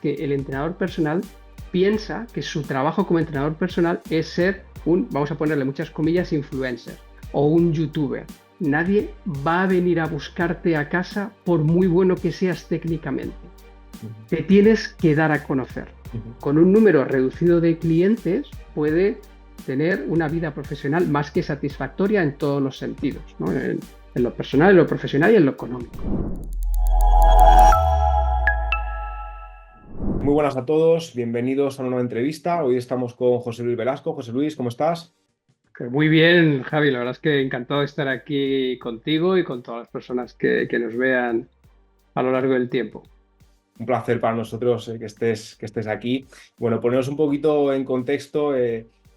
que el entrenador personal piensa que su trabajo como entrenador personal es ser un, vamos a ponerle muchas comillas, influencer o un youtuber. Nadie va a venir a buscarte a casa por muy bueno que seas técnicamente. Te tienes que dar a conocer. Con un número reducido de clientes puede tener una vida profesional más que satisfactoria en todos los sentidos, ¿no? En lo personal, en lo profesional y en lo económico. Muy buenas a todos, bienvenidos a una nueva entrevista. Hoy estamos con José Luis Velasco. José Luis, ¿cómo estás? Muy bien, Javi, la verdad es que encantado de estar aquí contigo y con todas las personas que nos vean a lo largo del tiempo. Un placer para nosotros que estés aquí. Bueno, poneros un poquito en contexto.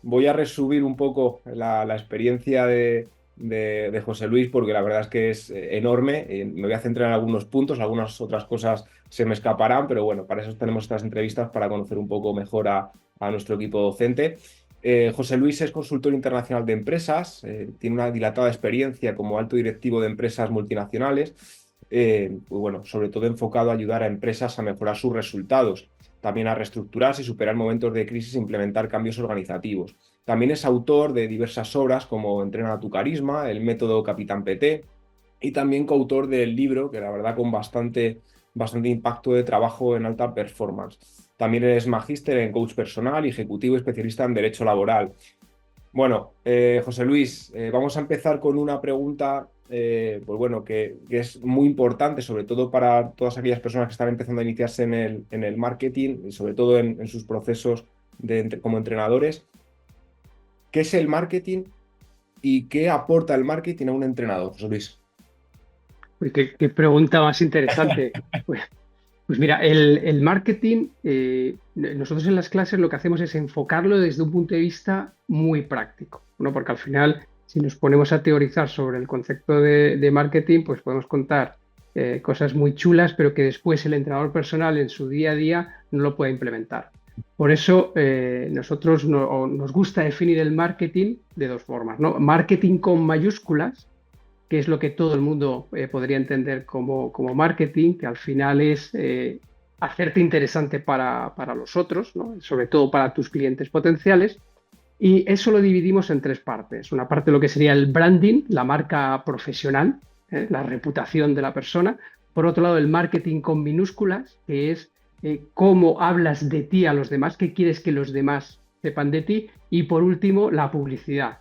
Voy a resumir un poco la experiencia de José Luis porque la verdad es que es enorme. Me voy a centrar en algunos puntos, algunas otras cosas se me escaparán, pero bueno, para eso tenemos estas entrevistas, para conocer un poco mejor a nuestro equipo docente. José Luis es consultor internacional de empresas, tiene una dilatada experiencia como alto directivo de empresas multinacionales. Pues bueno, sobre todo enfocado a ayudar a empresas a mejorar sus resultados, también a reestructurarse y superar momentos de crisis e implementar cambios organizativos. También es autor de diversas obras como Entrena a tu carisma, el método Capitán PT, y también coautor del libro, que la verdad con bastante impacto de trabajo en alta performance. También es magíster en coach personal y ejecutivo especialista en derecho laboral. Bueno, José Luis, vamos a empezar con una pregunta pues bueno, que es muy importante, sobre todo para todas aquellas personas que están empezando a iniciarse en el marketing y sobre todo en sus procesos como entrenadores. ¿Qué es el marketing y qué aporta el marketing a un entrenador, José Luis? Uy, qué pregunta más interesante. Pues mira, el marketing, nosotros en las clases lo que hacemos es enfocarlo desde un punto de vista muy práctico, ¿no? Porque al final, si nos ponemos a teorizar sobre el concepto de marketing, pues podemos contar cosas muy chulas, pero que después el entrenador personal en su día a día no lo puede implementar. Por eso nosotros nos gusta definir el marketing de dos formas, ¿no? Marketing con mayúsculas, que es lo que todo el mundo podría entender como marketing, que al final es hacerte interesante para los otros, ¿no? Sobre todo para tus clientes potenciales. Y eso lo dividimos en tres partes. Una parte lo que sería el branding, la marca profesional, la reputación de la persona. Por otro lado, el marketing con minúsculas, que es cómo hablas de ti a los demás, qué quieres que los demás sepan de ti. Y por último, la publicidad,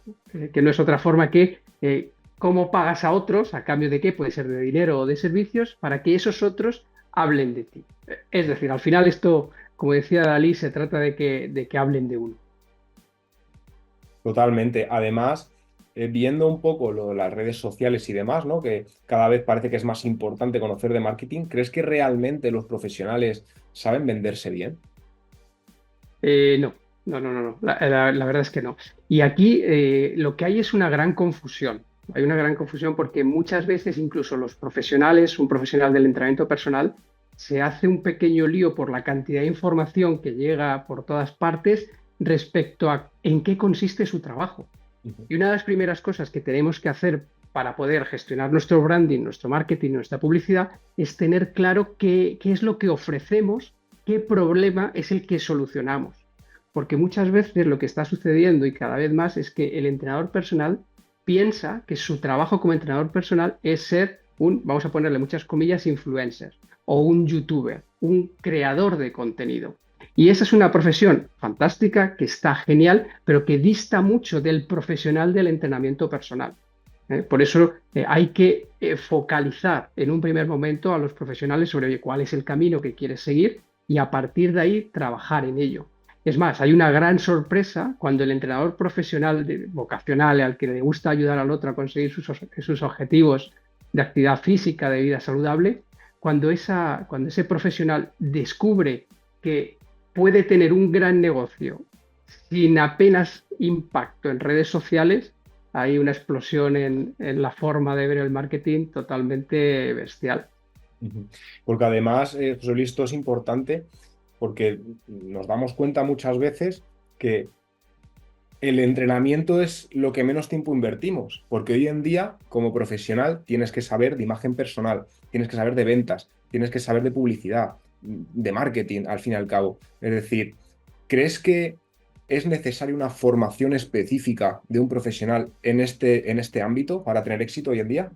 que no es otra forma que cómo pagas a otros, a cambio de qué, puede ser de dinero o de servicios, para que esos otros hablen de ti. Es decir, al final esto, como decía Dalí, se trata de que hablen de uno. Totalmente. Además, viendo un poco lo de las redes sociales y demás, ¿no? Que cada vez parece que es más importante conocer de marketing, ¿crees que realmente los profesionales saben venderse bien? No, no. La verdad es que no. Y aquí lo que hay es una gran confusión. Hay una gran confusión porque muchas veces incluso los profesionales, un profesional del entrenamiento personal, se hace un pequeño lío por la cantidad de información que llega por todas partes respecto a en qué consiste su trabajo. Ujú. Y una de las primeras cosas que tenemos que hacer para poder gestionar nuestro branding, nuestro marketing, nuestra publicidad, es tener claro qué es lo que ofrecemos, qué problema es el que solucionamos. Porque muchas veces lo que está sucediendo y cada vez más es que el entrenador personal piensa que su trabajo como entrenador personal es ser un, vamos a ponerle muchas comillas, influencer o un youtuber, un creador de contenido. Y esa es una profesión fantástica, que está genial, pero que dista mucho del profesional del entrenamiento personal. Por eso hay que focalizar en un primer momento a los profesionales sobre oye, cuál es el camino que quieres seguir y a partir de ahí trabajar en ello. Es más, hay una gran sorpresa cuando el entrenador profesional vocacional al que le gusta ayudar al otro a conseguir sus objetivos de actividad física, de vida saludable, cuando ese profesional descubre que puede tener un gran negocio sin apenas impacto en redes sociales, hay una explosión en la forma de ver el marketing totalmente bestial. Ujú. Porque además, José Luis, esto es importante porque nos damos cuenta muchas veces que el entrenamiento es lo que menos tiempo invertimos, porque hoy en día, como profesional, tienes que saber de imagen personal, tienes que saber de ventas, tienes que saber de publicidad, de marketing, al fin y al cabo. Es decir, ¿crees que es necesaria una formación específica de un profesional en este ámbito para tener éxito hoy en día?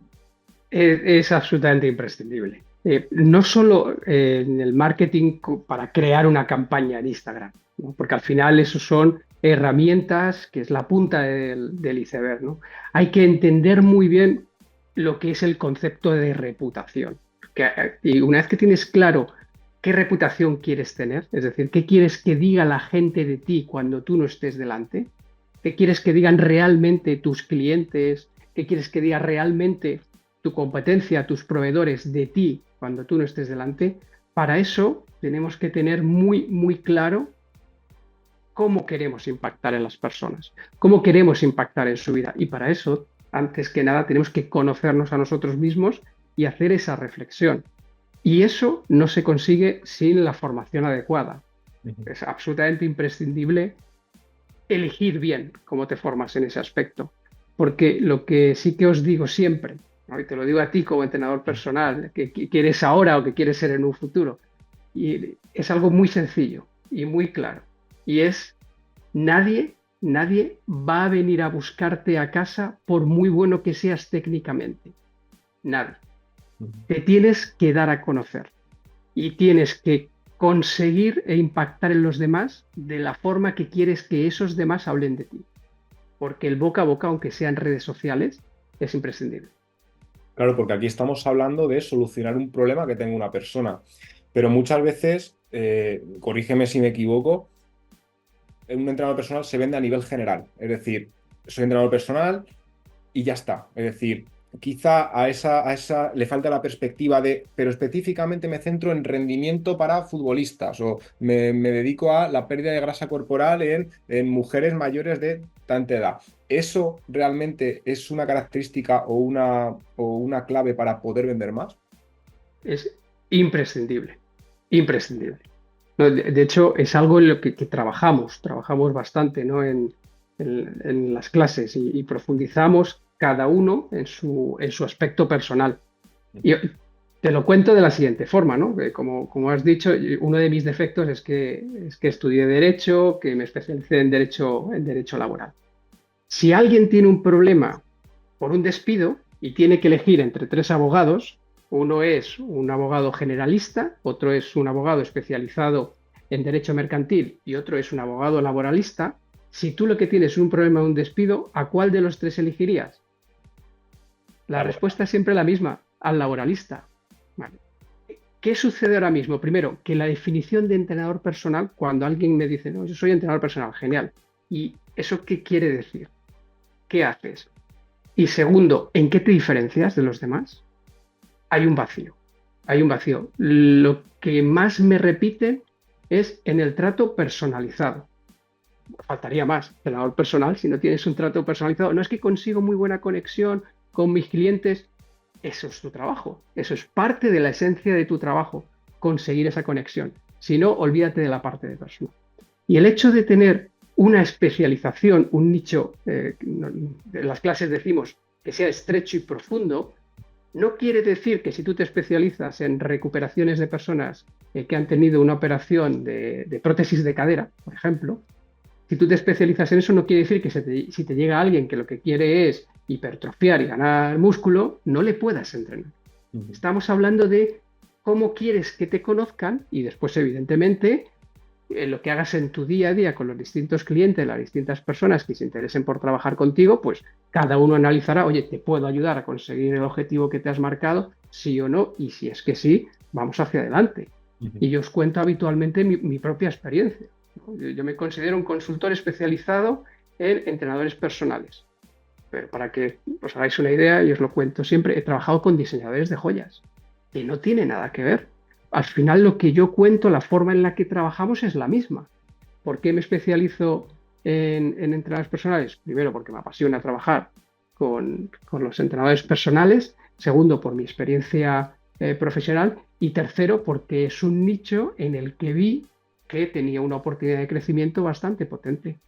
Es absolutamente imprescindible. No solo en el marketing para crear una campaña en Instagram, ¿no? Porque al final eso son herramientas que es la punta del iceberg, ¿no? Hay que entender muy bien lo que es el concepto de reputación. Y una vez que tienes claro qué reputación quieres tener, es decir, qué quieres que diga la gente de ti cuando tú no estés delante, qué quieres que digan realmente tus clientes, qué quieres que diga realmente tu competencia, tus proveedores de ti cuando tú no estés delante, para eso tenemos que tener muy, muy claro cómo queremos impactar en las personas, cómo queremos impactar en su vida. Y para eso, antes que nada, tenemos que conocernos a nosotros mismos y hacer esa reflexión. Y eso no se consigue sin la formación adecuada. Ujú. Es absolutamente imprescindible elegir bien cómo te formas en ese aspecto. Porque lo que sí que os digo siempre, ¿no? Y te lo digo a ti como entrenador personal, que quieres ahora o que quieres ser en un futuro, y es algo muy sencillo y muy claro. Y es, nadie va a venir a buscarte a casa por muy bueno que seas técnicamente. Nadie. Ujú. Te tienes que dar a conocer y tienes que conseguir e impactar en los demás de la forma que quieres que esos demás hablen de ti. Porque el boca a boca, aunque sea en redes sociales, es imprescindible. Claro, porque aquí estamos hablando de solucionar un problema que tenga una persona, pero muchas veces, corrígeme si me equivoco, un entrenador personal se vende a nivel general, es decir, soy entrenador personal y ya está. Es decir, quizá a esa le falta la perspectiva de, pero específicamente me centro en rendimiento para futbolistas o me dedico a la pérdida de grasa corporal en mujeres mayores de tanta edad. ¿Eso realmente es una característica o una clave para poder vender más? Es imprescindible, imprescindible. No, de hecho, es algo en lo que trabajamos bastante, ¿no? En las clases y profundizamos cada uno en su aspecto personal. Y te lo cuento de la siguiente forma, ¿no? Que como has dicho, uno de mis defectos es que estudié Derecho, que me especialicé en derecho laboral. Si alguien tiene un problema por un despido y tiene que elegir entre tres abogados, uno es un abogado generalista, otro es un abogado especializado en derecho mercantil y otro es un abogado laboralista. Si tú lo que tienes es un problema de un despido, ¿a cuál de los tres elegirías? La Claro. respuesta es siempre la misma, al laboralista. Vale. ¿Qué sucede ahora mismo? Primero, que la definición de entrenador personal, cuando alguien me dice, no, yo soy entrenador personal, genial. ¿Y eso qué quiere decir? ¿Qué haces? Y segundo, ¿en qué te diferencias de los demás? Hay un vacío, hay un vacío. Lo que más me repiten es en el trato personalizado. Faltaría más, entrenador personal, si no tienes un trato personalizado. No es que consigo muy buena conexión con mis clientes, eso es tu trabajo, eso es parte de la esencia de tu trabajo, conseguir esa conexión. Si no, olvídate de la parte de persona. Y el hecho de tener una especialización, un nicho, en las clases decimos que sea estrecho y profundo, no quiere decir que si tú te especializas en recuperaciones de personas que han tenido una operación de prótesis de cadera, por ejemplo, si tú te especializas en eso, no quiere decir que si te llega alguien que lo que quiere es hipertrofiar y ganar músculo, no le puedas entrenar. Ujú. Estamos hablando de cómo quieres que te conozcan y después, evidentemente, lo que hagas en tu día a día con los distintos clientes, las distintas personas que se interesen por trabajar contigo, pues cada uno analizará, oye, ¿te puedo ayudar a conseguir el objetivo que te has marcado? Sí o no, y si es que sí, vamos hacia adelante. Ujú. Y yo os cuento habitualmente mi propia experiencia, ¿no? Yo me considero un consultor especializado en entrenadores personales. Pero para que os hagáis una idea, y os lo cuento siempre, he trabajado con diseñadores de joyas, que no tiene nada que ver. Al final lo que yo cuento, la forma en la que trabajamos es la misma. ¿Por qué me especializo en entrenadores personales? Primero, porque me apasiona trabajar con los entrenadores personales. Segundo, por mi experiencia profesional. Y tercero, porque es un nicho en el que vi que tenía una oportunidad de crecimiento bastante potente.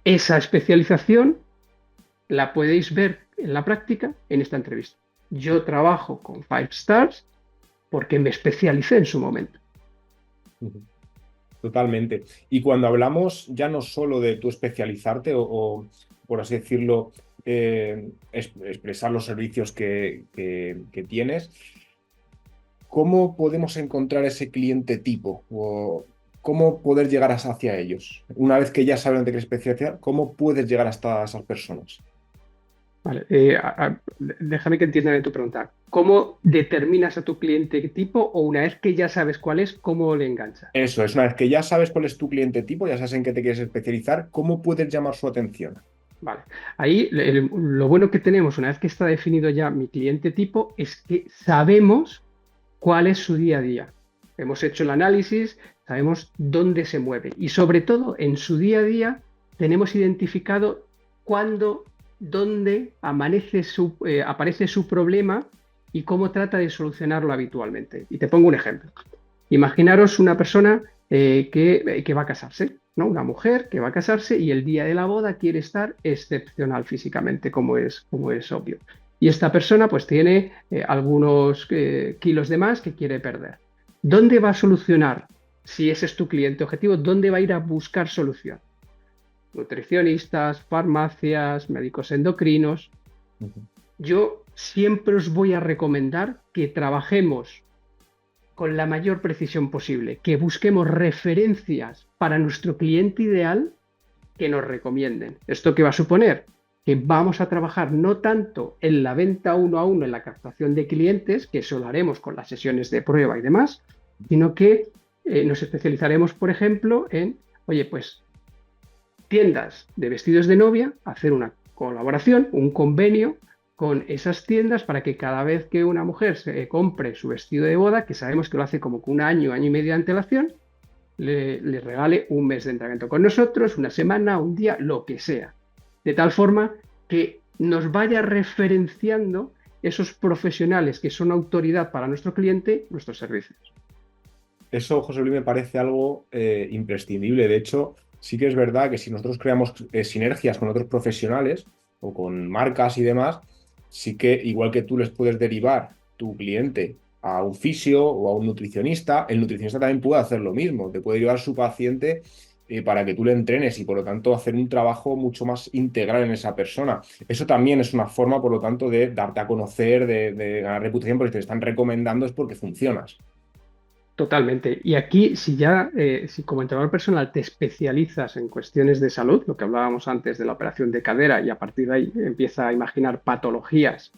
Esa especialización la podéis ver en la práctica en esta entrevista. Yo trabajo con Five Stars porque me especialicé en su momento. Ujú. Totalmente. Y cuando hablamos ya no solo de tú especializarte por así decirlo, expresar los servicios que tienes, ¿cómo podemos encontrar ese cliente tipo? ¿O cómo poder llegar hacia ellos? Una vez que ya saben de qué especializar, ¿cómo puedes llegar hasta esas personas? Vale, déjame que entienda bien tu pregunta. ¿Cómo determinas a tu cliente tipo o una vez que ya sabes cuál es, cómo le enganchas? Eso es, una vez que ya sabes cuál es tu cliente tipo, ya sabes en qué te quieres especializar, ¿cómo puedes llamar su atención? Vale. Ahí lo bueno que tenemos una vez que está definido ya mi cliente tipo es que sabemos cuál es su día a día. Hemos hecho el análisis, sabemos dónde se mueve y sobre todo en su día a día tenemos identificado cuándo, dónde aparece su problema y cómo trata de solucionarlo habitualmente. Y te pongo un ejemplo. Imaginaros una persona que va a casarse, ¿no? Una mujer que va a casarse y el día de la boda quiere estar excepcional físicamente, como es obvio. Y esta persona pues tiene algunos kilos de más que quiere perder. ¿Dónde va a solucionar? Si ese es tu cliente objetivo, ¿dónde va a ir a buscar solución? Nutricionistas, farmacias, médicos endocrinos. Ujú. Yo siempre os voy a recomendar que trabajemos con la mayor precisión posible, que busquemos referencias para nuestro cliente ideal que nos recomienden. ¿Esto qué va a suponer? Que vamos a trabajar no tanto en la venta uno a uno, en la captación de clientes, que eso lo haremos con las sesiones de prueba y demás, sino que nos especializaremos, por ejemplo, en, oye, pues tiendas de vestidos de novia, hacer una colaboración, un convenio con esas tiendas para que cada vez que una mujer se compre su vestido de boda, que sabemos que lo hace como con un año, año y medio de antelación, le regale un mes de entrenamiento con nosotros, una semana, un día, lo que sea. De tal forma que nos vaya referenciando esos profesionales que son autoridad para nuestro cliente, nuestros servicios. Eso, José Luis, me parece algo imprescindible. De hecho, sí que es verdad que si nosotros creamos sinergias con otros profesionales o con marcas y demás, sí que igual que tú les puedes derivar tu cliente a un fisio o a un nutricionista, el nutricionista también puede hacer lo mismo. Te puede llevar su paciente para que tú le entrenes y por lo tanto hacer un trabajo mucho más integral en esa persona. Eso también es una forma, por lo tanto, de darte a conocer, de ganar reputación, porque te están recomendando es porque funcionas. Totalmente. Y aquí, si como entrenador personal te especializas en cuestiones de salud, lo que hablábamos antes de la operación de cadera, y a partir de ahí empieza a imaginar patologías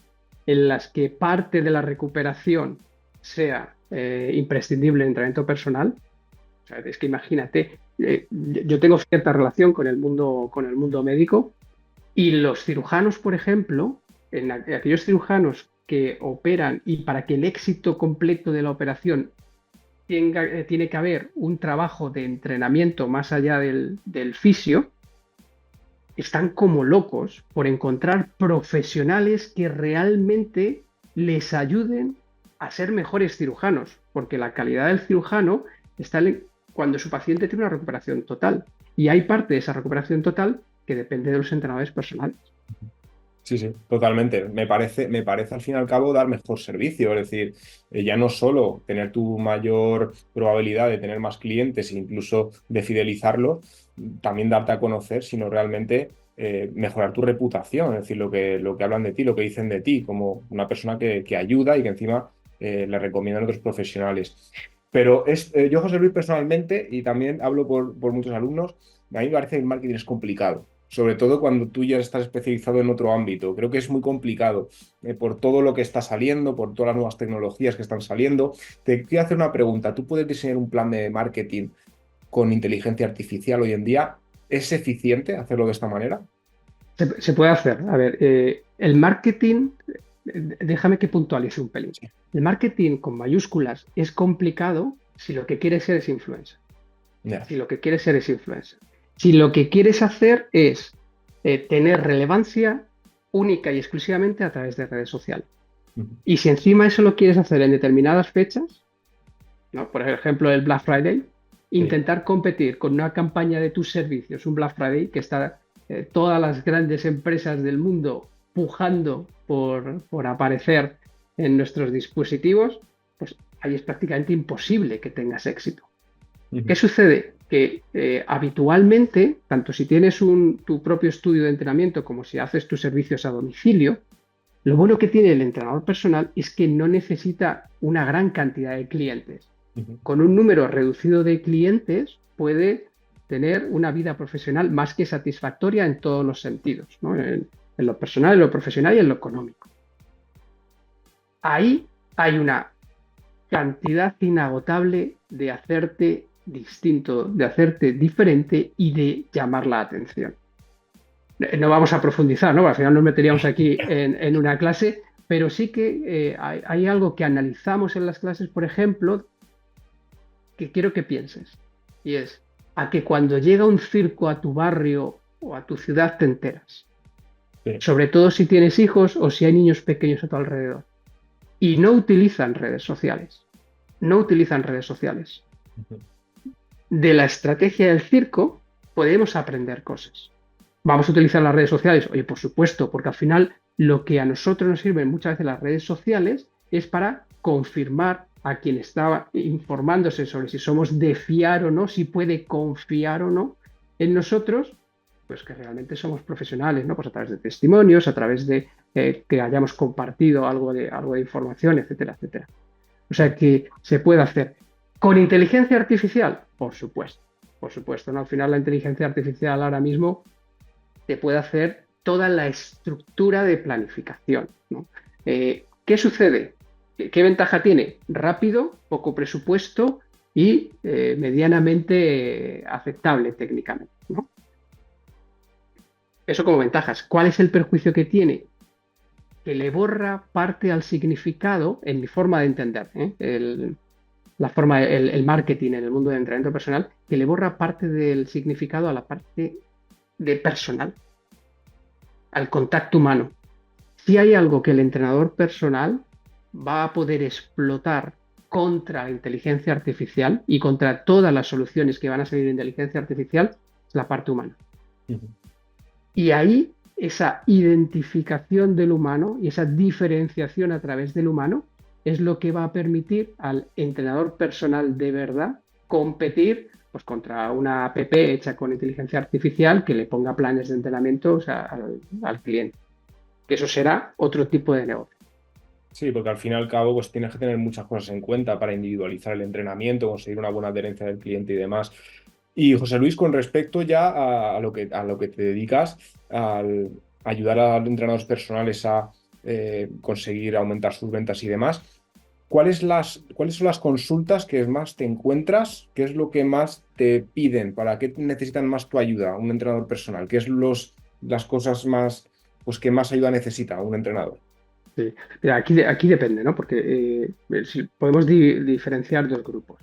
en las que parte de la recuperación sea imprescindible el entrenamiento personal, o sea, es que imagínate, yo tengo cierta relación con el mundo médico y los cirujanos, por ejemplo, aquellos cirujanos que operan y para que el éxito completo de la operación tiene que haber un trabajo de entrenamiento más allá del fisio, están como locos por encontrar profesionales que realmente les ayuden a ser mejores cirujanos, porque la calidad del cirujano está cuando su paciente tiene una recuperación total. Y hay parte de esa recuperación total que depende de los entrenadores personales. Sí, sí, totalmente. Me parece al fin y al cabo dar mejor servicio. Es decir, ya no solo tener tu mayor probabilidad de tener más clientes e incluso de fidelizarlos, también darte a conocer, sino realmente mejorar tu reputación. Es decir, lo que hablan de ti, lo que dicen de ti, como una persona que ayuda y que encima le recomiendan a otros profesionales. Pero yo, José Luis, personalmente, y también hablo por muchos alumnos, a mí me parece que el marketing es complicado. Sobre todo cuando tú ya estás especializado en otro ámbito. Creo que es muy complicado por todo lo que está saliendo, por todas las nuevas tecnologías que están saliendo. Te quiero hacer una pregunta. ¿Tú puedes diseñar un plan de marketing con inteligencia artificial hoy en día? ¿Es eficiente hacerlo de esta manera? Se puede hacer. A ver, el marketing, déjame que puntualice un pelín. Sí. El marketing con mayúsculas es complicado si lo que quieres ser es influencer. Ya. Si lo que quieres ser es influencer. Si lo que quieres hacer es tener relevancia única y exclusivamente a través de redes sociales. Ujú. Y si encima eso lo quieres hacer en determinadas fechas, ¿no? Por ejemplo, el Black Friday, Sí. intentar competir con una campaña de tus servicios, un Black Friday, que está todas las grandes empresas del mundo pujando por aparecer en nuestros dispositivos, pues ahí es prácticamente imposible que tengas éxito. ¿Qué Ujú. sucede? Que habitualmente, tanto si tienes tu propio estudio de entrenamiento como si haces tus servicios a domicilio, lo bueno que tiene el entrenador personal es que no necesita una gran cantidad de clientes. Ujú. Con un número reducido de clientes puede tener una vida profesional más que satisfactoria en todos los sentidos, ¿no? En lo personal, en lo profesional y en lo económico. Ahí hay una cantidad inagotable de hacerte distinto, de hacerte diferente y de llamar la atención. No vamos a profundizar, ¿no? Al final nos meteríamos aquí en una clase, pero sí que hay algo que analizamos en las clases, por ejemplo, que quiero que pienses. Y es a que cuando llega un circo a tu barrio o a tu ciudad te enteras. Sí. Sobre todo si tienes hijos o si hay niños pequeños a tu alrededor. Y no utilizan redes sociales. No utilizan redes sociales. Ujú. De la estrategia del circo podemos aprender cosas. ¿Vamos a utilizar las redes sociales? Oye, por supuesto, porque al final lo que a nosotros nos sirven muchas veces las redes sociales es para confirmar a quien estaba informándose sobre si somos de fiar o no, si puede confiar o no en nosotros, pues que realmente somos profesionales, ¿no? Pues a través de testimonios, a través de que hayamos compartido algo de información, etcétera, etcétera. O sea que se puede hacer. ¿Con inteligencia artificial? Por supuesto, ¿no? Al final la inteligencia artificial ahora mismo te puede hacer toda la estructura de planificación, ¿no? ¿Qué sucede? ¿Qué ventaja tiene? Rápido, poco presupuesto y medianamente aceptable técnicamente, ¿no? Eso como ventajas. ¿Cuál es el perjuicio que tiene? Que le borra parte al significado, en mi forma de entender, ¿eh? La forma, el marketing en el mundo del entrenamiento personal, que le borra parte del significado a la parte de personal, al contacto humano. Si hay algo que el entrenador personal va a poder explotar contra la inteligencia artificial y contra todas las soluciones que van a salir de inteligencia artificial, es la parte humana. Ujú. Y ahí esa identificación del humano y esa diferenciación a través del humano es lo que va a permitir al entrenador personal de verdad competir pues, contra una app hecha con inteligencia artificial que le ponga planes de entrenamiento, o sea, al cliente. Que eso será otro tipo de negocio. Sí, porque al fin y al cabo pues tienes que tener muchas cosas en cuenta para individualizar el entrenamiento, conseguir una buena adherencia del cliente y demás. Y José Luis, con respecto ya a lo que te dedicas, al ayudar a los entrenadores personales a conseguir aumentar sus ventas y demás, ¿cuáles son las consultas que más te encuentras? ¿Qué es lo que más te piden? ¿Para qué necesitan más tu ayuda, un entrenador personal? ¿Qué es las cosas más, pues, que más ayuda necesita un entrenador? Sí. Mira, aquí depende, ¿no? Porque podemos diferenciar dos grupos.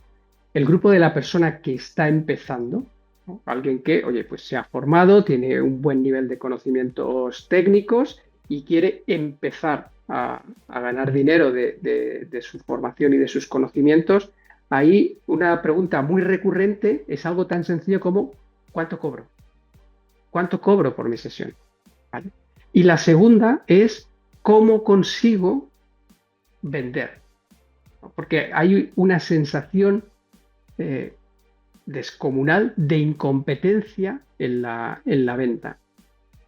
El grupo de la persona que está empezando, ¿no? Alguien que, oye, pues se ha formado, tiene un buen nivel de conocimientos técnicos y quiere empezar a ganar dinero de su formación y de sus conocimientos. Ahí una pregunta muy recurrente es algo tan sencillo como ¿cuánto cobro? ¿Cuánto cobro por mi sesión? ¿Vale? Y la segunda es cómo consigo vender, ¿no? Porque hay una sensación eh, descomunal de incompetencia en la venta.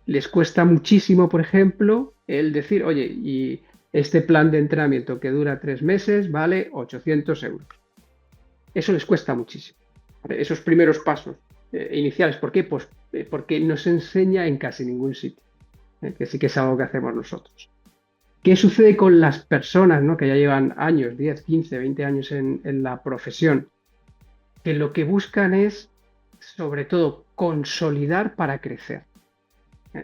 Les cuesta muchísimo, por ejemplo, el decir, oye, y este plan de entrenamiento que dura 3 meses vale 800 euros. Eso les cuesta muchísimo. ¿Vale? Esos primeros pasos iniciales. ¿Por qué? Pues porque no se enseña en casi ningún sitio, que sí que es algo que hacemos nosotros. ¿Qué sucede con las personas, ¿no? Que ya llevan años, 10, 15, 20 años en la profesión? Que lo que buscan es, sobre todo, consolidar para crecer.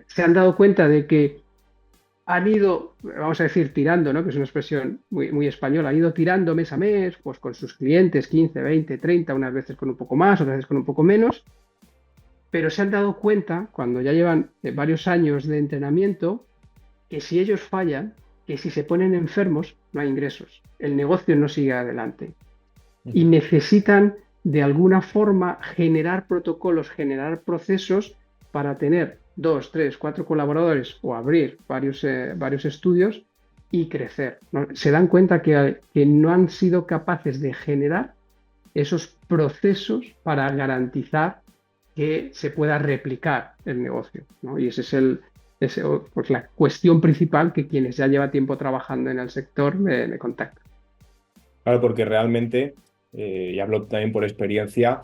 Se han dado cuenta de que han ido, vamos a decir, tirando, ¿no? Que es una expresión muy, muy española, han ido tirando mes a mes, pues con sus clientes, 15, 20, 30, unas veces con un poco más, otras veces con un poco menos, pero se han dado cuenta, cuando ya llevan varios años de entrenamiento, que si ellos fallan, que si se ponen enfermos, no hay ingresos, el negocio no sigue adelante y Ujú. necesitan de alguna forma generar protocolos, generar procesos para tener 2, 3, 4 colaboradores o abrir varios estudios y crecer, ¿no? Se dan cuenta que no han sido capaces de generar esos procesos para garantizar que se pueda replicar el negocio, ¿no? Y pues la cuestión principal que quienes ya lleva tiempo trabajando en el sector me contactan. Claro, porque realmente, y hablo también por experiencia,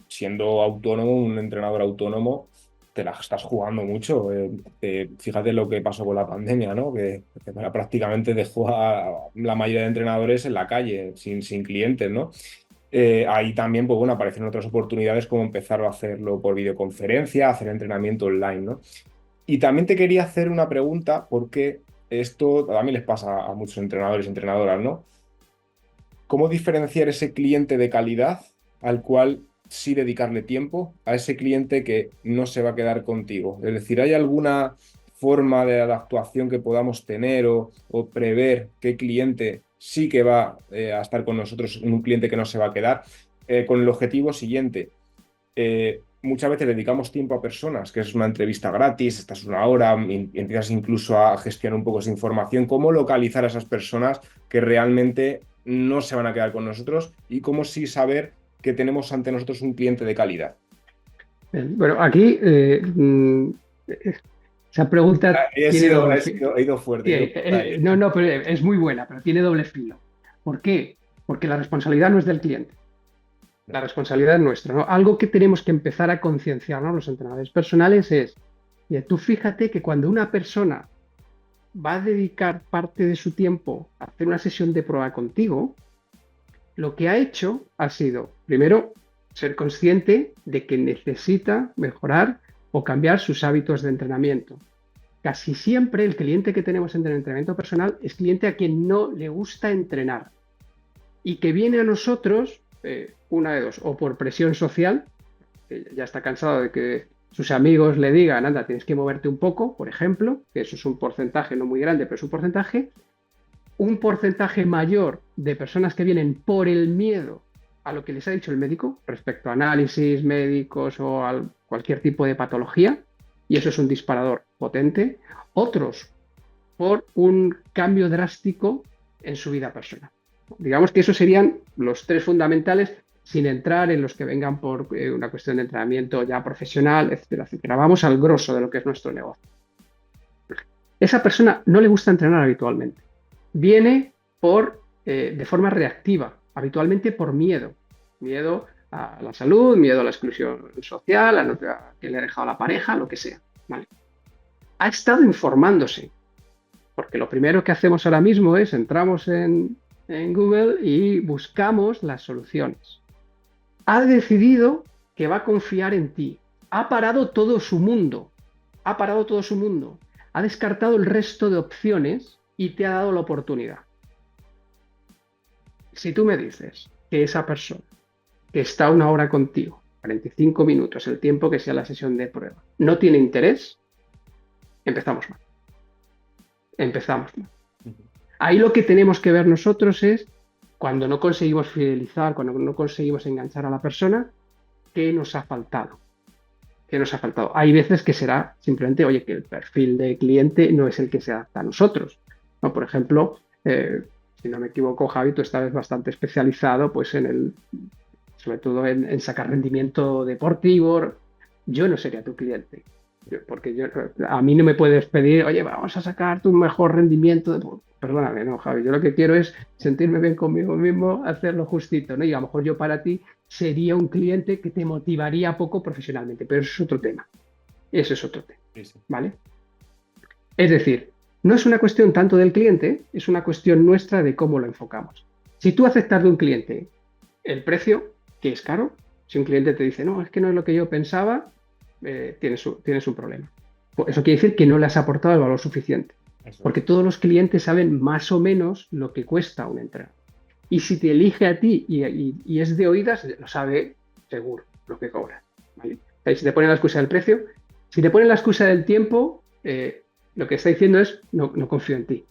siendo autónomo, un entrenador autónomo, te la estás jugando mucho. Fíjate lo que pasó con la pandemia, ¿no? Que prácticamente dejó a la mayoría de entrenadores en la calle, sin clientes, ¿no? Ahí también, pues bueno, aparecen otras oportunidades como empezar a hacerlo por videoconferencia, hacer entrenamiento online, ¿no? Y también te quería hacer una pregunta, porque esto también les pasa a muchos entrenadores y entrenadoras, ¿no? ¿Cómo diferenciar ese cliente de calidad al cual sí dedicarle tiempo a ese cliente que no se va a quedar contigo? Es decir, ¿hay alguna forma de actuación que podamos tener o prever qué cliente sí que va a estar con nosotros, un cliente que no se va a quedar? Con el objetivo siguiente. Muchas veces dedicamos tiempo a personas, que es una entrevista gratis, estás una hora, y empiezas incluso a gestionar un poco esa información. ¿Cómo localizar a esas personas que realmente no se van a quedar con nosotros y cómo sí saber que tenemos ante nosotros un cliente de calidad? Bien, bueno, aquí esa pregunta tiene doble filo. He ido fuerte, Sí, he ido por ahí. no, no, pero es muy buena, pero tiene doble filo. ¿Por qué? Porque la responsabilidad no es del cliente, la responsabilidad es nuestra, ¿no? Algo que tenemos que empezar a concienciarnos los entrenadores personales es, oye, tú fíjate que cuando una persona va a dedicar parte de su tiempo a hacer una sesión de prueba contigo, lo que ha hecho ha sido, primero, ser consciente de que necesita mejorar o cambiar sus hábitos de entrenamiento. Casi siempre el cliente que tenemos en el entrenamiento personal es cliente a quien no le gusta entrenar y que viene a nosotros, una de dos, o por presión social, que ya está cansado de que sus amigos le digan, anda, tienes que moverte un poco, por ejemplo, que eso es un porcentaje no muy grande, pero es un porcentaje mayor de personas que vienen por el miedo a lo que les ha dicho el médico respecto a análisis médicos o a cualquier tipo de patología, y eso es un disparador potente. Otros por un cambio drástico en su vida personal. Digamos que esos serían los tres fundamentales, sin entrar en los que vengan por una cuestión de entrenamiento ya profesional, etcétera, etcétera. Vamos al grosso de lo que es nuestro negocio. Esa persona no le gusta entrenar habitualmente. Viene de forma reactiva, habitualmente por miedo. Miedo a la salud, miedo a la exclusión social, a que le ha dejado la pareja, lo que sea. ¿Vale? Ha estado informándose, porque lo primero que hacemos ahora mismo es entramos en Google y buscamos las soluciones. Ha decidido que va a confiar en ti. Ha parado todo su mundo. Ha parado todo su mundo. Ha descartado el resto de opciones y te ha dado la oportunidad. Si tú me dices que esa persona que está una hora contigo, 45 minutos, el tiempo que sea la sesión de prueba, no tiene interés, empezamos mal. Empezamos mal. Ahí lo que tenemos que ver nosotros es, cuando no conseguimos fidelizar, cuando no conseguimos enganchar a la persona, ¿qué nos ha faltado? ¿Qué nos ha faltado? Hay veces que será simplemente, oye, que el perfil de cliente no es el que se adapta a nosotros, ¿no? Por ejemplo, si no me equivoco, Javi, tú estás bastante especializado pues sobre todo en sacar rendimiento deportivo. Yo no sería tu cliente. Porque a mí no me puedes pedir, oye, vamos a sacar tu mejor rendimiento. Perdóname, no, Javi, yo lo que quiero es sentirme bien conmigo mismo, hacerlo justito, ¿no? Y a lo mejor yo para ti sería un cliente que te motivaría poco profesionalmente, pero eso es otro tema. Ese es otro tema, Sí, sí. ¿vale? Es decir, no es una cuestión tanto del cliente, es una cuestión nuestra de cómo lo enfocamos. Si tú aceptas de un cliente el precio, que es caro, si un cliente te dice, no, es que no es lo que yo pensaba, tienes un problema. Eso quiere decir que no le has aportado el valor suficiente, Eso es. porque todos los clientes saben más o menos lo que cuesta una entrada. Y si te elige a ti y es de oídas, lo sabe seguro lo que cobras. ¿Vale? Si te ponen la excusa del precio, si te ponen la excusa del tiempo, lo que está diciendo es no confío en ti.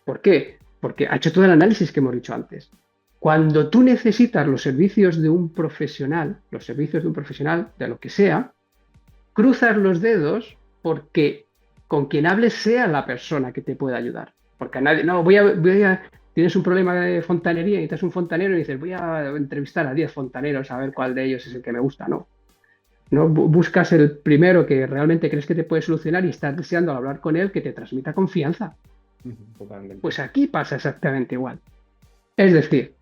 ¿Por qué? Porque ha hecho todo el análisis que hemos dicho antes. Cuando tú necesitas los servicios de un profesional, de lo que sea, cruzas los dedos porque con quien hables sea la persona que te pueda ayudar. Porque a nadie, no, voy a tienes un problema de fontanería y necesitas un fontanero y dices, voy a entrevistar a 10 fontaneros a ver cuál de ellos es el que me gusta, ¿no? No buscas el primero que realmente crees que te puede solucionar y estás deseando al hablar con él que te transmita confianza. Totalmente. Pues aquí pasa exactamente igual. Es decir,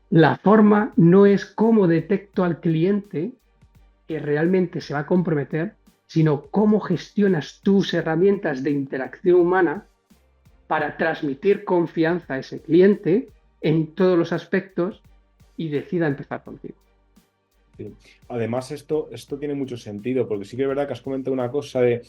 la forma no es cómo detecto al cliente que realmente se va a comprometer, sino cómo gestionas tus herramientas de interacción humana para transmitir confianza a ese cliente en todos los aspectos y decida empezar contigo. Sí. Además, esto tiene mucho sentido, porque sí que es verdad que has comentado una cosa de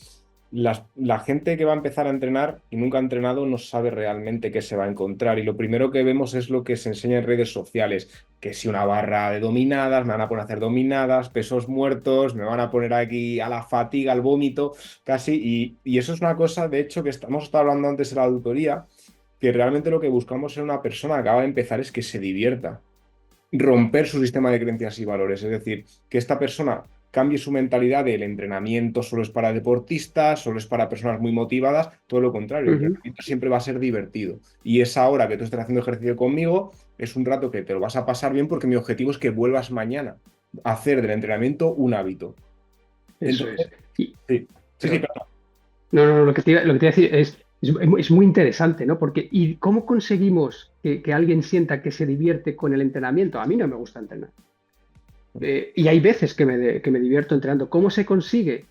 la gente que va a empezar a entrenar y nunca ha entrenado no sabe realmente qué se va a encontrar. Y lo primero que vemos es lo que se enseña en redes sociales, que si una barra de dominadas, me van a poner a hacer dominadas, pesos muertos, me van a poner aquí a la fatiga, al vómito, casi. Y eso es una cosa, de hecho, que hemos estado hablando antes en la auditoría, que realmente lo que buscamos en una persona que acaba de empezar es que se divierta, romper su sistema de creencias y valores. Es decir, que esta persona cambie su mentalidad del entrenamiento solo es para deportistas, solo es para personas muy motivadas, todo lo contrario, el Ujú. entrenamiento siempre va a ser divertido. Y esa hora que tú estés haciendo ejercicio conmigo es un rato que te lo vas a pasar bien porque mi objetivo es que vuelvas mañana a hacer del entrenamiento un hábito. Eso Entonces, es. Y, sí, sí, sí, pero perdón. no, no, no, lo que te iba a decir es muy interesante, ¿no? Porque, ¿y cómo conseguimos que alguien sienta que se divierte con el entrenamiento? A mí no me gusta entrenar. Y hay veces que me divierto entrenando. ¿Cómo se consigue?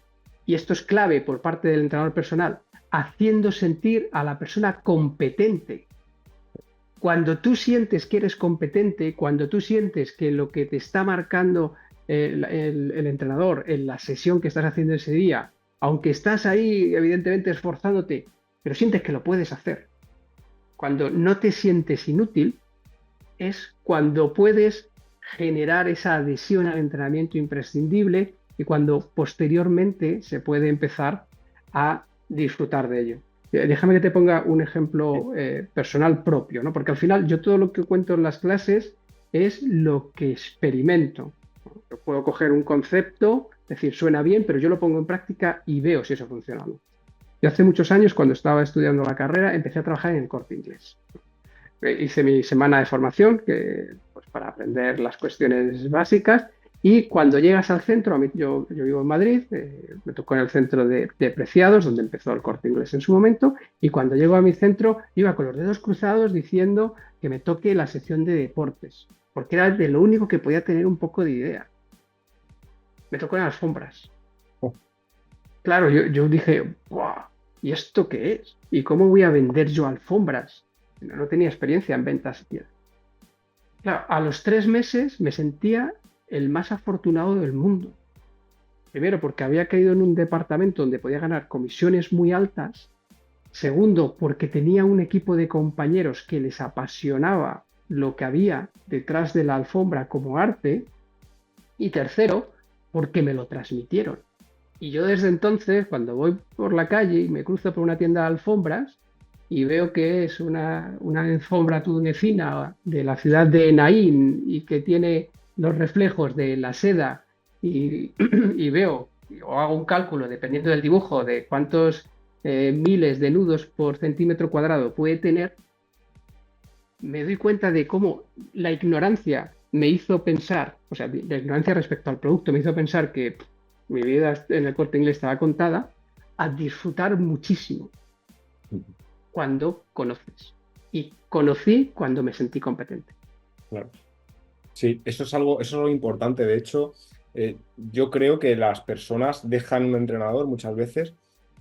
Y esto es clave por parte del entrenador personal, haciendo sentir a la persona competente. Cuando tú sientes que eres competente, cuando tú sientes que lo que te está marcando el entrenador en la sesión que estás haciendo ese día, aunque estás ahí evidentemente esforzándote, pero sientes que lo puedes hacer, cuando no te sientes inútil, es cuando puedes generar esa adhesión al entrenamiento imprescindible y cuando posteriormente se puede empezar a disfrutar de ello. Déjame que te ponga un ejemplo personal propio, ¿no? Porque al final yo todo lo que cuento en las clases es lo que experimento. Yo puedo coger un concepto, decir, suena bien, pero yo lo pongo en práctica y veo si eso funciona o no. Yo hace muchos años, cuando estaba estudiando la carrera, empecé a trabajar en el Corte Inglés. Hice mi semana de formación pues, para aprender las cuestiones básicas y cuando llegas al centro, yo vivo en Madrid, me tocó en el centro de Preciados, donde empezó el Corte Inglés en su momento, y cuando llego a mi centro iba con los dedos cruzados diciendo que me toque la sección de deportes, porque era de lo único que podía tener un poco de idea. Me tocó en alfombras. Oh, Claro, yo dije, ¡guau! ¿Y esto qué es? ¿Y cómo voy a vender yo alfombras? No tenía experiencia en ventas siquiera. Claro, a los 3 meses me sentía el más afortunado del mundo. Primero, porque había caído en un departamento donde podía ganar comisiones muy altas. Segundo, porque tenía un equipo de compañeros que les apasionaba lo que había detrás de la alfombra como arte. Y tercero, porque me lo transmitieron. Y yo desde entonces, cuando voy por la calle y me cruzo por una tienda de alfombras y veo que es una alfombra tunecina de la ciudad de Naín y que tiene los reflejos de la seda y, y veo o hago un cálculo dependiendo del dibujo de cuántos miles de nudos por centímetro cuadrado puede tener, me doy cuenta de cómo la ignorancia me hizo pensar, o sea, la ignorancia respecto al producto me hizo pensar que mi vida en el Corte Inglés estaba contada, a disfrutar muchísimo cuando conoces. Y conocí cuando me sentí competente. claro. Sí, eso es algo importante. De hecho, yo creo que las personas dejan un entrenador muchas veces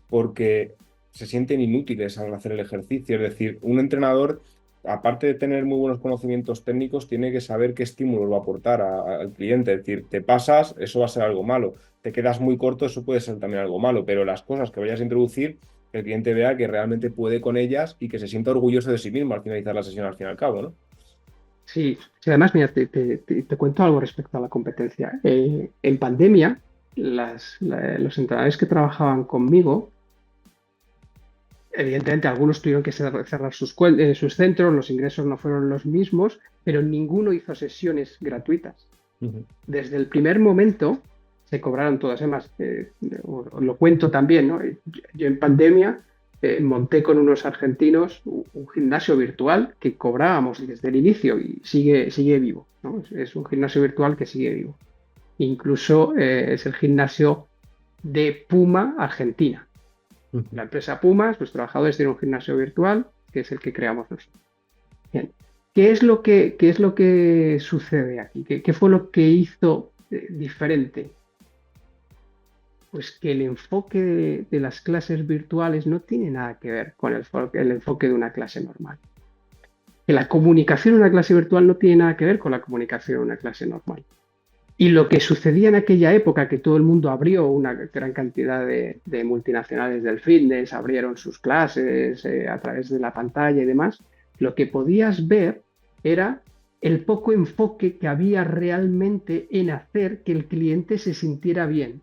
porque se sienten inútiles al hacer el ejercicio. Es decir, un entrenador, aparte de tener muy buenos conocimientos técnicos, tiene que saber qué estímulos va a aportar al cliente. Es decir, te pasas, eso va a ser algo malo. Te quedas muy corto, eso puede ser también algo malo. Pero las cosas que vayas a introducir, que el cliente vea que realmente puede con ellas y que se sienta orgulloso de sí mismo al finalizar la sesión, al fin y al cabo, ¿no? Sí, sí, además, mira, te cuento algo respecto a la competencia. En pandemia, los entrenadores que trabajaban conmigo, evidentemente algunos tuvieron que cerrar sus centros, los ingresos no fueron los mismos, pero ninguno hizo sesiones gratuitas. Ujú. Desde el primer momento se cobraron todas. Además, os lo cuento también, ¿no? Yo en pandemia monté con unos argentinos un gimnasio virtual que cobrábamos desde el inicio y sigue vivo, ¿no? Es un gimnasio virtual que sigue vivo. Incluso es el gimnasio de Puma Argentina. La empresa Puma, sus trabajadores tienen un gimnasio virtual que es el que creamos nosotros. Bien. Qué es lo que sucede aquí? ¿Qué fue lo que hizo diferente? Pues que el enfoque de las clases virtuales no tiene nada que ver con el enfoque de una clase normal. Que la comunicación en una clase virtual no tiene nada que ver con la comunicación en una clase normal. Y lo que sucedía en aquella época, que todo el mundo abrió, una gran cantidad de multinacionales del fitness, abrieron sus clases a través de la pantalla y demás, lo que podías ver era el poco enfoque que había realmente en hacer que el cliente se sintiera bien.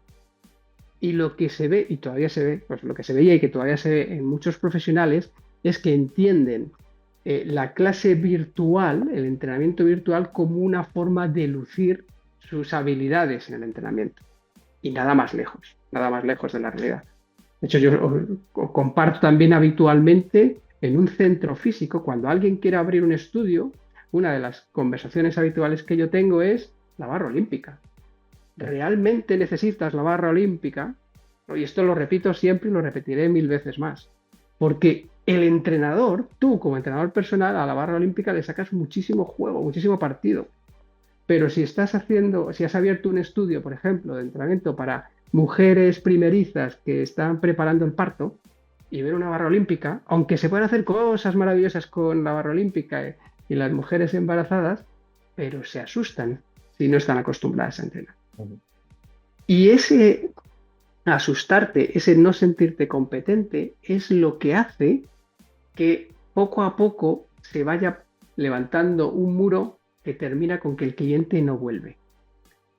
Y lo que se ve, y todavía se ve, pues lo que se veía y que todavía se ve en muchos profesionales, es que entienden la clase virtual, el entrenamiento virtual, como una forma de lucir sus habilidades en el entrenamiento. Y nada más lejos de la realidad. De hecho, yo os comparto también habitualmente en un centro físico, cuando alguien quiere abrir un estudio, una de las conversaciones habituales que yo tengo es la barra olímpica. ¿Realmente necesitas la barra olímpica? Y esto lo repito siempre y lo repetiré 1000 veces más. Porque el entrenador, tú como entrenador personal, a la barra olímpica le sacas muchísimo juego, muchísimo partido. Pero si si has abierto un estudio, por ejemplo, de entrenamiento para mujeres primerizas que están preparando el parto y ven una barra olímpica, aunque se pueden hacer cosas maravillosas con la barra olímpica y las mujeres embarazadas, pero se asustan si no están acostumbradas a entrenar. Y ese asustarte, ese no sentirte competente, es lo que hace que poco a poco se vaya levantando un muro que termina con que el cliente no vuelve.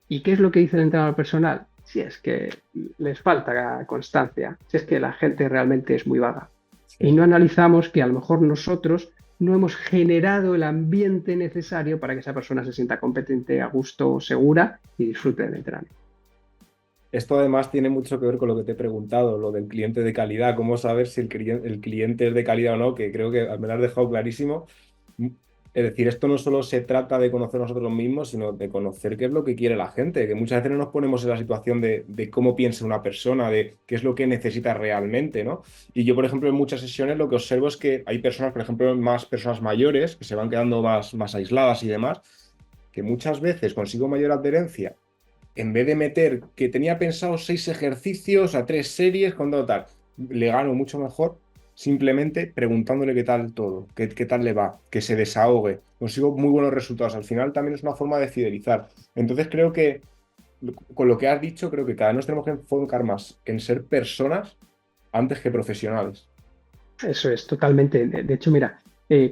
¿Y qué es lo que dice el entrenador personal? Si es que les falta constancia, si es que la gente realmente es muy vaga. Sí. Y no analizamos que a lo mejor nosotros no hemos generado el ambiente necesario para que esa persona se sienta competente, a gusto, segura y disfrute del entrenamiento. Esto además tiene mucho que ver con lo que te he preguntado, lo del cliente de calidad, cómo saber si el cliente es de calidad o no, que creo que me lo has dejado clarísimo. Es decir, esto no solo se trata de conocer nosotros mismos, sino de conocer qué es lo que quiere la gente, que muchas veces no nos ponemos en la situación de cómo piensa una persona, de qué es lo que necesita realmente, ¿no? Y yo, por ejemplo, en muchas sesiones lo que observo es que hay personas, por ejemplo, más personas mayores, que se van quedando más aisladas y demás, que muchas veces consigo mayor adherencia en vez de meter que tenía pensado 6 ejercicios a 3 series, con tal, le gano mucho mejor simplemente preguntándole qué tal todo, qué tal le va, que se desahogue. Consigo muy buenos resultados. Al final también es una forma de fidelizar. Entonces creo que, con lo que has dicho, creo que cada vez nos tenemos que enfocar más en ser personas antes que profesionales. Eso es, totalmente. De hecho, mira,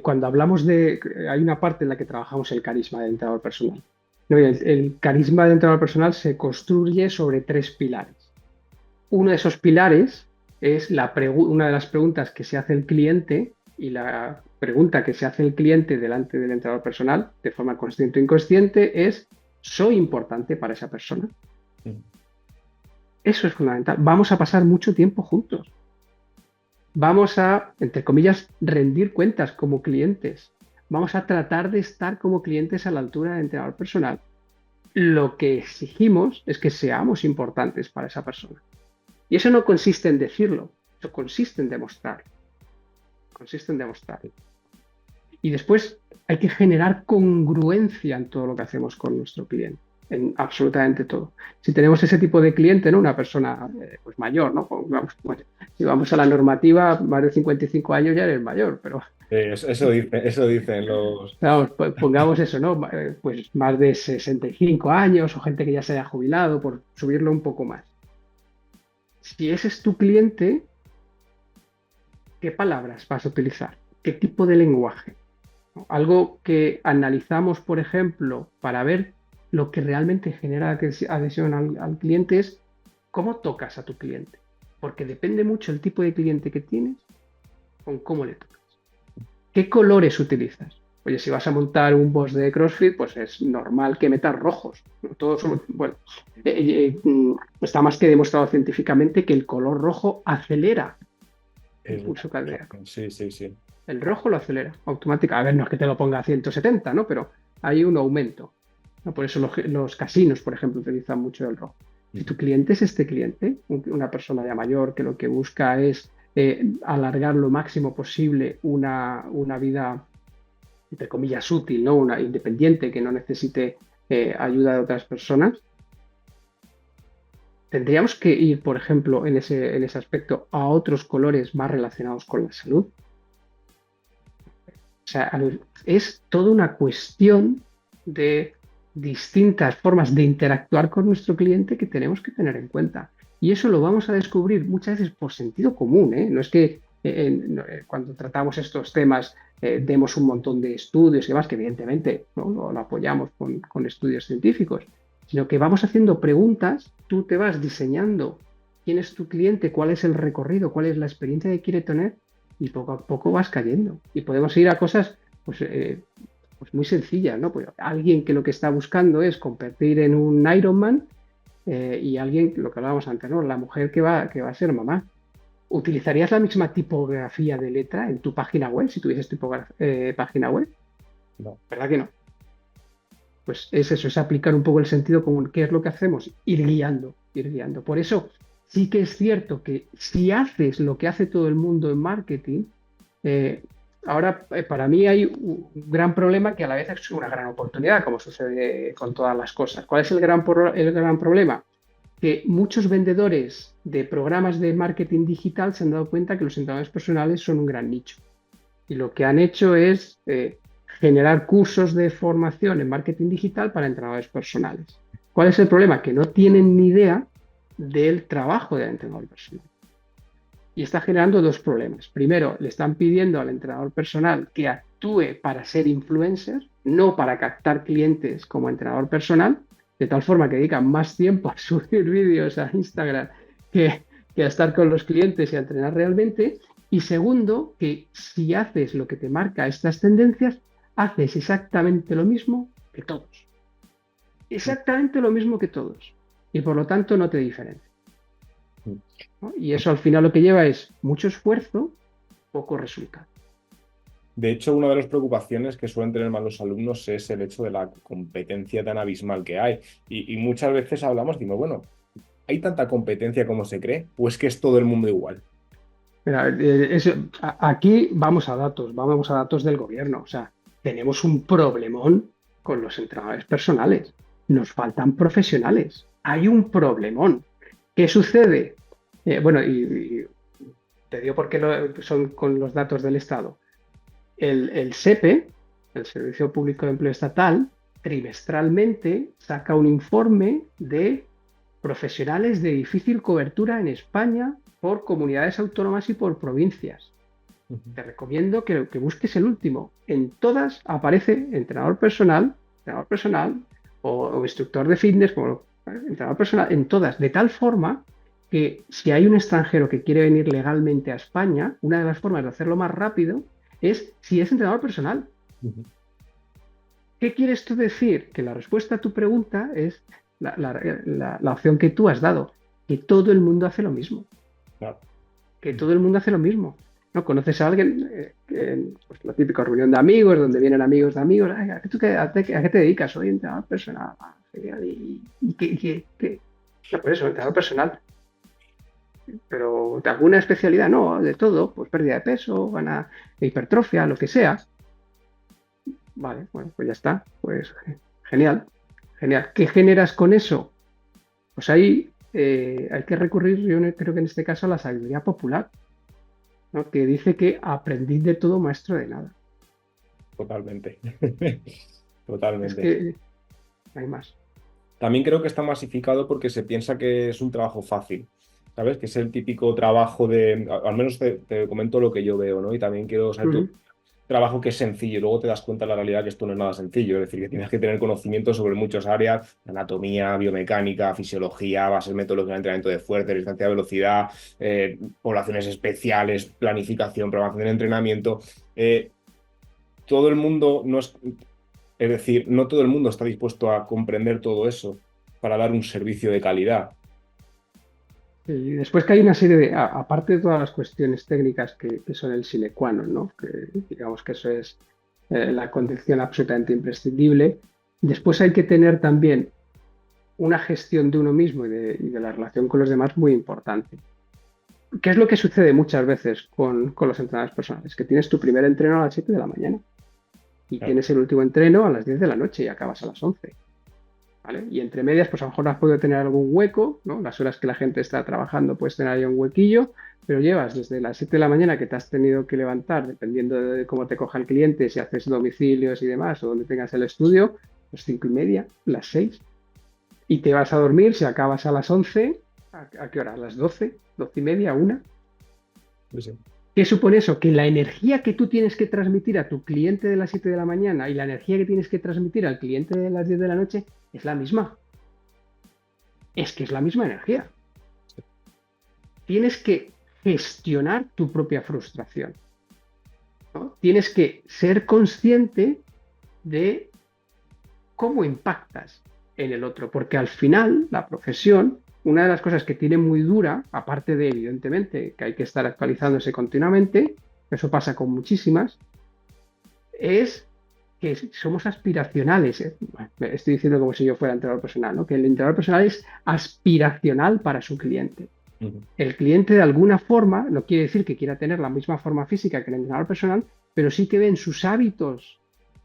cuando hablamos hay una parte en la que trabajamos el carisma del entrenador personal. No, el carisma del entrenador personal se construye sobre 3 pilares. Uno de esos pilares es una de las preguntas que se hace el cliente, y la pregunta que se hace el cliente delante del entrenador personal, de forma consciente o inconsciente, es: ¿soy importante para esa persona? Eso es fundamental. Vamos a pasar mucho tiempo juntos. Vamos a, entre comillas, rendir cuentas como clientes. Vamos a tratar de estar como clientes a la altura del entrenador personal. Lo que exigimos es que seamos importantes para esa persona. Y eso no consiste en decirlo, eso consiste en demostrarlo. Consiste en demostrarlo. Y después hay que generar congruencia en todo lo que hacemos con nuestro cliente, en absolutamente todo. Si tenemos ese tipo de cliente, ¿no? Una persona pues mayor, ¿no? Si vamos a la normativa, más de 55 años ya eres mayor, pero... Eso dicen los... Vamos, pongamos eso, ¿no? Pues más de 65 años o gente que ya se haya jubilado, por subirlo un poco más. Si ese es tu cliente, ¿qué palabras vas a utilizar? ¿Qué tipo de lenguaje? Algo que analizamos, por ejemplo, para ver lo que realmente genera adhesión al cliente es cómo tocas a tu cliente. Porque depende mucho el tipo de cliente que tienes con cómo le tocas. ¿Qué colores utilizas? Oye, si vas a montar un boss de CrossFit, pues es normal que metas rojos. Todos somos, bueno, está más que demostrado científicamente que el color rojo acelera el El- pulso cardíaco. Sí, sí, sí. El rojo lo acelera automáticamente. A ver, no es que te lo ponga a 170, ¿no? Pero hay un aumento, ¿no? Por eso los casinos, por ejemplo, utilizan mucho el rojo. Si tu cliente es este cliente, una persona ya mayor que lo que busca es alargar lo máximo posible una vida, entre comillas, útil, ¿no? Una independiente que no necesite ayuda de otras personas, tendríamos que ir, por ejemplo, en ese aspecto a otros colores más relacionados con la salud. O sea, es toda una cuestión de distintas formas de interactuar con nuestro cliente que tenemos que tener en cuenta. Y eso lo vamos a descubrir muchas veces por sentido común, ¿eh? No es que cuando tratamos estos temas demos un montón de estudios y demás, que evidentemente ¿no? lo apoyamos con estudios científicos, sino que vamos haciendo preguntas, tú te vas diseñando quién es tu cliente, cuál es el recorrido, cuál es la experiencia que quiere tener y poco a poco vas cayendo. Y podemos ir a cosas pues, pues muy sencillas, ¿no? Pues alguien que lo que está buscando es competir en un Ironman y alguien, lo que hablábamos antes, ¿no? La mujer que va a ser mamá. ¿Utilizarías la misma tipografía de letra en tu página web si tuvieses página web? No. ¿Verdad que no? Pues es eso, es aplicar un poco el sentido común. ¿Qué es lo que hacemos? Ir guiando, ir guiando. Por eso sí que es cierto que si haces lo que hace todo el mundo en marketing, eh, ahora para mí hay un gran problema que a la vez es una gran oportunidad, como sucede con todas las cosas. ¿Cuál es el gran problema? Que muchos vendedores de programas de marketing digital se han dado cuenta que los entrenadores personales son un gran nicho. Y lo que han hecho es generar cursos de formación en marketing digital para entrenadores personales. ¿Cuál es el problema? Que no tienen ni idea del trabajo del entrenador personal. Y está generando dos problemas. Primero, le están pidiendo al entrenador personal que actúe para ser influencer, no para captar clientes como entrenador personal, de tal forma que dedican más tiempo a subir vídeos a Instagram que, que a estar con los clientes y a entrenar realmente. Y segundo, que si haces lo que te marca estas tendencias, haces exactamente lo mismo que todos. Exactamente lo mismo que todos. Y por lo tanto no te diferencias. ¿No? Y eso al final lo que lleva es mucho esfuerzo, poco resultado. De hecho, una de las preocupaciones que suelen tener más los alumnos es el hecho de la competencia tan abismal que hay. Y muchas veces hablamos, digo, bueno, ¿hay tanta competencia como se cree? ¿O es que es todo el mundo igual? Mira, aquí vamos a datos del gobierno. O sea, tenemos un problemón con los entrenadores personales. Nos faltan profesionales. Hay un problemón. ¿Qué sucede? Bueno, y te digo por qué son con los datos del Estado. El SEPE, el Servicio Público de Empleo Estatal, trimestralmente saca un informe de profesionales de difícil cobertura en España por comunidades autónomas y por provincias. Te recomiendo que busques el último. En todas aparece entrenador personal o instructor de fitness, como entrenador personal, en todas, de tal forma que si hay un extranjero que quiere venir legalmente a España, una de las formas de hacerlo más rápido es si es entrenador personal. ¿Qué quieres tú decir? Que la respuesta a tu pregunta es la opción que tú has dado, que todo el mundo hace lo mismo, Claro. que todo el mundo hace lo mismo. ¿No? ¿Conoces a alguien? Pues la típica reunión de amigos, donde vienen amigos de amigos. Ay, ¿a qué te dedicas? Soy entrenador personal. Ah, genial. ¿Y qué? No, pues eso, entrenador personal. Pero de alguna especialidad, no, de todo, pues pérdida de peso, gana hipertrofia, lo que sea. Vale, bueno, pues ya está. Pues genial, genial. ¿Qué generas con eso? Pues ahí hay que recurrir, yo creo que en este caso, a la sabiduría popular, ¿no? Que dice que aprendiz de todo, maestro de nada. Totalmente. Es Totalmente. que no hay más. También creo que está masificado porque se piensa que es un trabajo fácil, ¿sabes? Que es el típico trabajo de, al menos te comento lo que yo veo, ¿no? Y también quiero saber tu Ujú. trabajo que es sencillo, y luego te das cuenta de la realidad que esto no es nada sencillo, es decir, que tienes que tener conocimiento sobre muchas áreas, anatomía, biomecánica, fisiología, bases metodológicas de entrenamiento de fuerza, resistencia a velocidad, poblaciones especiales, planificación, programación de entrenamiento. Todo el mundo no es decir, no todo el mundo está dispuesto a comprender todo eso para dar un servicio de calidad. Y después que hay una serie de, aparte de todas las cuestiones técnicas que son el sine qua non, ¿no? Que digamos que eso es la condición absolutamente imprescindible, después hay que tener también una gestión de uno mismo y de la relación con los demás muy importante. ¿Qué es lo que sucede muchas veces con los entrenadores personales? Que tienes tu primer entreno a las 7 de la mañana y Claro. tienes el último entreno a las 10 de la noche y acabas a las 11. ¿Vale? Y entre medias, pues a lo mejor has podido tener algún hueco, ¿no? Las horas que la gente está trabajando, puedes tener ahí un huequillo, pero llevas desde las 7 de la mañana que te has tenido que levantar, dependiendo de cómo te coja el cliente, si haces domicilios y demás, o donde tengas el estudio, pues 5:30, las 6, y te vas a dormir, si acabas a las 11, ¿a qué hora? ¿A las 12, 12:30, una? Sí, sí. ¿Qué supone eso? Que la energía que tú tienes que transmitir a tu cliente de las 7 de la mañana y la energía que tienes que transmitir al cliente de las 10 de la noche es la misma. Es que es la misma energía. Tienes que gestionar tu propia frustración, ¿no? Tienes que ser consciente de cómo impactas en el otro, porque al final la profesión, una de las cosas que tiene muy dura, aparte de evidentemente que hay que estar actualizándose continuamente, eso pasa con muchísimas, es que somos aspiracionales. Bueno, estoy diciendo como si yo fuera entrenador personal, ¿no? Que el entrenador personal es aspiracional para su cliente. Ujú. El cliente de alguna forma, no quiere decir que quiera tener la misma forma física que el entrenador personal, pero sí que ve en sus hábitos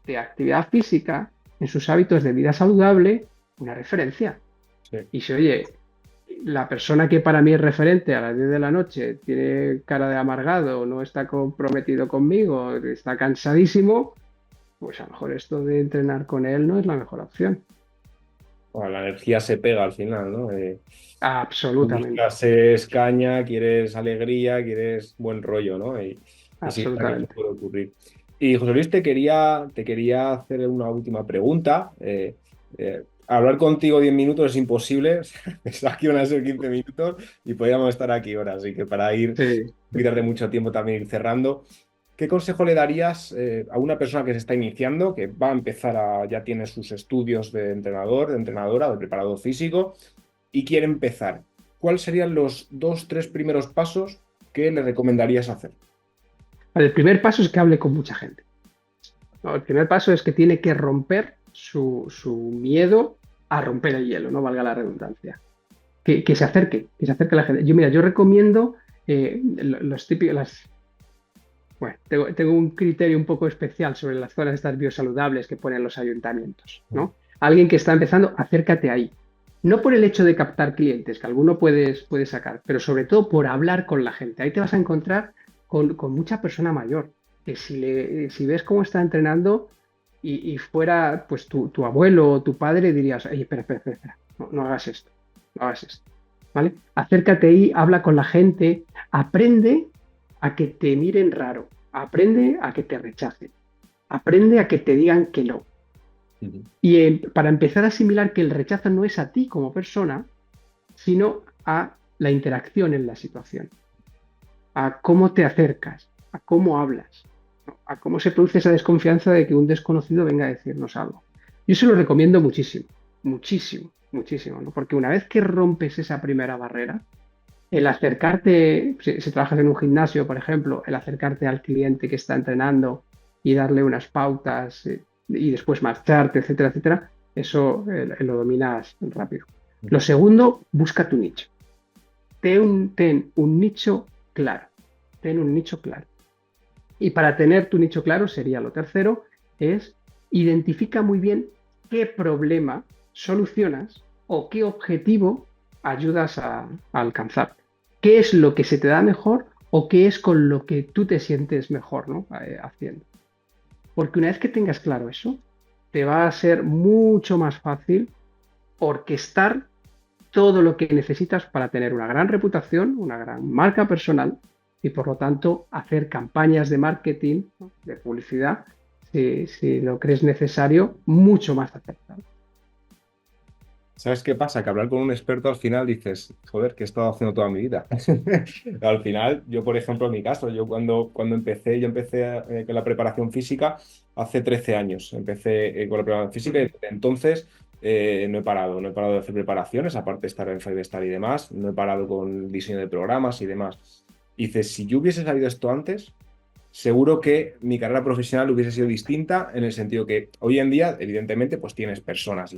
de actividad física, en sus hábitos de vida saludable, una referencia. Sí. Y si, oye, la persona que para mí es referente a las 10 de la noche tiene cara de amargado, no está comprometido conmigo, está cansadísimo, pues a lo mejor esto de entrenar con él no es la mejor opción. Bueno, la energía se pega al final, ¿no? Tú Absolutamente, buscas es caña, quieres alegría, quieres buen rollo, ¿no? Y sí, está que eso absolutamente. puede ocurrir. Y José Luis, te quería hacer una última pregunta. Hablar contigo 10 minutos es imposible. Pensaba que iban a ser 15 minutos y podríamos estar aquí horas. Así que para Sí. quitarle mucho tiempo también ir cerrando. ¿Qué consejo le darías a una persona que se está iniciando, que va a empezar ya tiene sus estudios de entrenador, de entrenadora, de preparador físico y quiere empezar? ¿Cuáles serían los dos, tres primeros pasos que le recomendarías hacer? Vale, el primer paso es que hable con mucha gente, ¿no? El primer paso es que tiene que romper su miedo a romper el hielo, no valga la redundancia. Que se acerque a la gente. Yo, mira, yo recomiendo los típicos, bueno, tengo un criterio un poco especial sobre las zonas estas biosaludables que ponen los ayuntamientos, ¿no? Alguien que está empezando, acércate ahí. No por el hecho de captar clientes, que alguno puedes sacar, pero sobre todo por hablar con la gente. Ahí te vas a encontrar con mucha persona mayor, que si ves cómo está entrenando y fuera pues tu abuelo o tu padre, dirías, oye, espera, espera, espera, espera, no, no hagas esto, no hagas esto, ¿vale? Acércate ahí, habla con la gente, aprende a que te miren raro, aprende a que te rechacen, aprende a que te digan que no. Ujú. Y para empezar a asimilar que el rechazo no es a ti como persona, sino a la interacción en la situación, a cómo te acercas, a cómo hablas, ¿no? A cómo se produce esa desconfianza de que un desconocido venga a decirnos algo. Yo se lo recomiendo muchísimo, muchísimo, muchísimo, ¿no? Porque una vez que rompes esa primera barrera, el acercarte, si trabajas en un gimnasio, por ejemplo, el acercarte al cliente que está entrenando y darle unas pautas y después marcharte, etcétera, etcétera, eso lo dominas rápido. Lo segundo, busca tu nicho. Ten un nicho claro. Ten un nicho claro. Y para tener tu nicho claro, sería lo tercero, es identifica muy bien qué problema solucionas o qué objetivo ayudas a alcanzar. ¿Qué es lo que se te da mejor o qué es con lo que tú te sientes mejor, ¿no? Haciendo? Porque una vez que tengas claro eso, te va a ser mucho más fácil orquestar todo lo que necesitas para tener una gran reputación, una gran marca personal y por lo tanto hacer campañas de marketing, ¿no? De publicidad, si lo crees necesario, mucho más acertado. ¿Sabes qué pasa? Que hablar con un experto al final dices, joder, ¿qué he estado haciendo toda mi vida? Al final, yo, por ejemplo, en mi caso, yo cuando empecé con la preparación física hace 13 años. Empecé con la preparación física y desde entonces No he parado, no he parado de hacer preparaciones, aparte de estar en Five Star y demás, no he parado con diseño de programas y demás. Y dices, si yo hubiese sabido esto antes, seguro que mi carrera profesional hubiese sido distinta en el sentido que hoy en día, evidentemente, pues tienes personas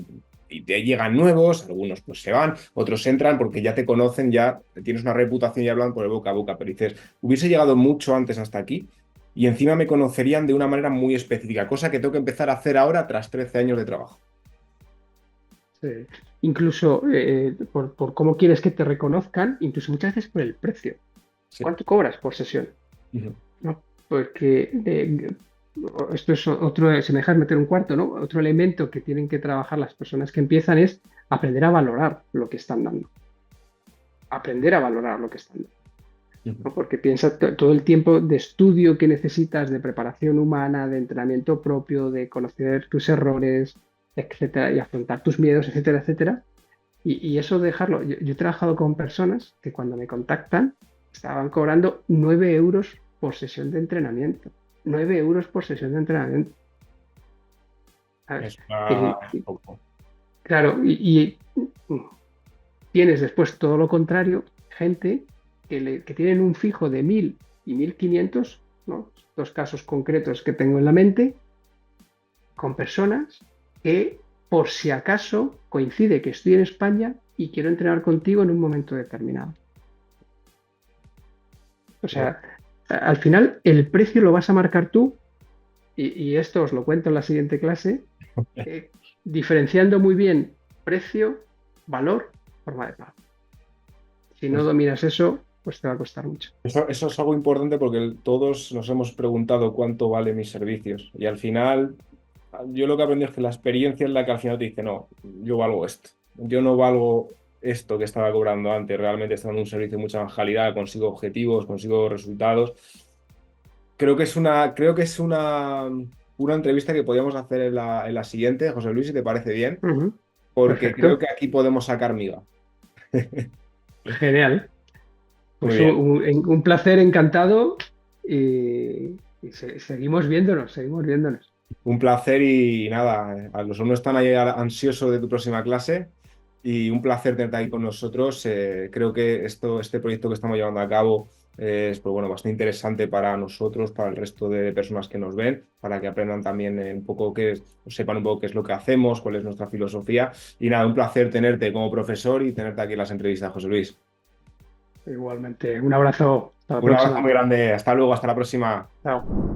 y te llegan nuevos, algunos pues se van, otros entran porque ya te conocen, ya tienes una reputación y hablan por el boca a boca, pero dices, hubiese llegado mucho antes hasta aquí y encima me conocerían de una manera muy específica, cosa que tengo que empezar a hacer ahora tras 13 años de trabajo. Sí. Incluso por cómo quieres que te reconozcan, incluso muchas veces por el precio. Sí. ¿Cuánto cobras por sesión? Ujú. ¿No? Porque esto es otro, si me dejas meter un cuarto, ¿no? Otro elemento que tienen que trabajar las personas que empiezan es aprender a valorar lo que están dando. Aprender a valorar lo que están dando. Ujú. ¿No? Porque piensa todo el tiempo de estudio que necesitas, de preparación humana, de entrenamiento propio, de conocer tus errores, etcétera, y afrontar tus miedos, etcétera, etcétera. Y eso dejarlo. Yo he trabajado con personas que cuando me contactan estaban cobrando 9 euros por sesión de entrenamiento. 9 euros por sesión de entrenamiento. ¿Sabes? Es El- poco. claro, tienes después todo lo contrario, gente que tienen un fijo de 1.000 y 1.500, ¿no? Dos casos concretos que tengo en la mente, con personas que por si acaso coincide que estoy en España y quiero entrenar contigo en un momento determinado. O sea, al final el precio lo vas a marcar tú y esto os lo cuento en la siguiente clase, eh, diferenciando muy bien precio, valor, forma de pago. Si no dominas eso, pues te va a costar mucho. Eso es algo importante porque todos nos hemos preguntado cuánto valen mis servicios y al final yo lo que aprendí es que la experiencia es la que al final te dice, no, yo valgo esto, yo no valgo esto que estaba cobrando antes, realmente estoy dando un servicio de mucha más calidad, consigo objetivos, consigo resultados. Creo que es una entrevista que podríamos hacer en la siguiente, José Luis, si te parece bien, Ujú. porque creo Perfecto, que aquí podemos sacar miga. genial. Muy Pues bien. un placer, encantado y seguimos viéndonos, seguimos viéndonos. Un placer y nada, a los alumnos están ahí ansiosos de tu próxima clase y un placer tenerte ahí con nosotros. Creo que este proyecto que estamos llevando a cabo es pues, bueno, bastante interesante para nosotros, para el resto de personas que nos ven, para que aprendan también un poco sepan un poco qué es lo que hacemos, cuál es nuestra filosofía. Y nada, un placer tenerte como profesor y tenerte aquí en las entrevistas, José Luis. Igualmente, un abrazo, hasta la Un abrazo próxima. muy grande, hasta luego, hasta la próxima. Chao.